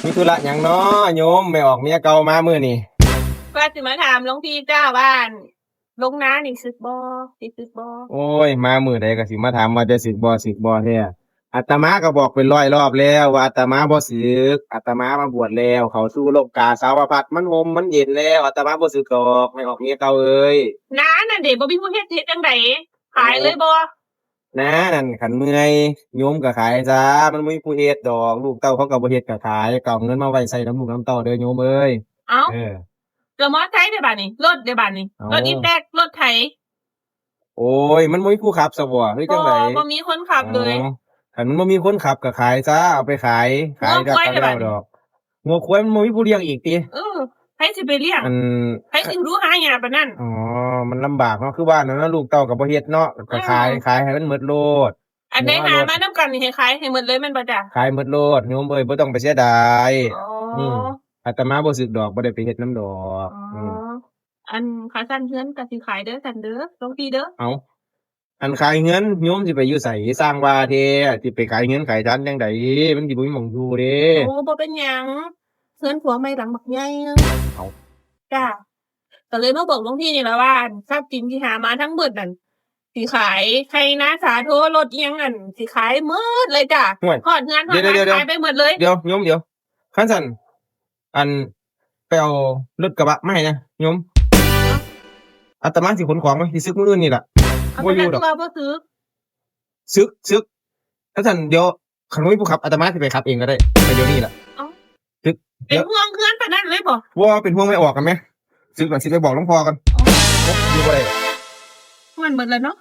มีธุระหยังน้อโยมไม่ออกเมียเก่ามามื้อนี่ว่าสิมาถามหลวงพี่จ้าว่าลงน้านี่สึกบ่สิสึกบ่โอ้ยมามื้อใดก็สิมาถามว่าจะสึกบ่แท้อาตมาก็บอกเป็น100รอบแล้วว่าอาตมาบ่สึกอาตมามาบวชแล้วเข้าสู่โลกาสาวพัดมันห่มมันเย็นแล้วอาตมาบ่สึกดอกไม่ออกเมียเก่าเอ้ยน้าน่ะเด็กบ่มีผู้เฮ็ดจังไดขายเลยบ่นะนั่นคันเมื่อยโยมก็ขายซะมันบ่มีผู้เฮ็ดดอกลูกเต้าเขาก็บ่เฮ็ดก็ขายก็เอาเงินมาไว้ใช้น้ำลูกน้ำเต้าเด้อโยมเอ้ยเอ้าเออแล้วมอไซค์ได้บัดนี้รถได้บัดนี้เอ้ารถอีแต๊กรถไถโอ้ยมันบ่มีผู้ขับซะบ่หรือจับ่งไดบ่มีคนขับอ๋อเลยคันมันบ่มีคนขับก็ขายซะเอาไปขายงัวก็ควายก็ได้บัดนี้แล้วดอกงัวควายมันบ่มีผู้เลี้ยงอีกติเออไผสิไปเลี้ยงอันไผสิรู้หาหยังปานนั้นอ๋อมันลำบากเนาะคือว่านั่นเนาะลูกเต้าก็บ่เฮ็ดเนาะอืก็ขายมให้มันหมดโลดอันใดหางัวโลดมานำกันนี่ให้ขายให้หมดเลยแม่นบ่จ้ะขายหมดโลดโยมเอ้ยบ่ต้องไปเสียดายอ๋ออืมอาตมาบ่สึกดอกบ่ได้ไปเฮ็ดนำดออ๋กอันขาสั้นเฮือนก็สิขายเด้อซั่นเด้อหลวงพี่เด้อ เอ้าอันขายเงินโยมสิไปอยู่ไสสร้างว่าแท้สิไปขายเงินขายทานจังไดมันสิบ่มีหม้องอยู่เด้โอ้บ่เป็นหยังเฮือนผัวใหม่หลังบักใหญ่หนึ่งเอ้าจ้ะก็เลยมาบอกหลวงพี่นี่ล่ะว่าอั่นทรัพย์สินที่หามาทั้งเบิดนั่นสิขายให้นะสาโทรถอิหยังอั่นสิขายหมดเลยจ้ะห่วยฮอดงานฮอเดี๋ดงานยวๆๆขายไปหมดเลยเดี๋ยวโยมเดี๋ยวคันซั่นอันไปเอารถกระบะมาให้นะโยมอาตมาสิขนของไปสิสึกมื้ออื่นนี่ล่ะเอาบ่อยู่ดอกปานนั้นคือว่าบ่ซื้อสึกคันซั่นเดี๋ยวคันบ่มีผู้ขับอาตมาสิไปขับเองก็ได้ไปเดี๋ยวนี้ล่ะเอ้าสึกเป็นห่วงเฮือนปานนั้นเลยบ่บ่เป็นห่วงไม่ออกกันแหมสึกก่อนสิไปบอกหลวงพ่อก่อนอ๋อโอ๊ะอยู่บ่ได้มันหมดแล้วเนาะ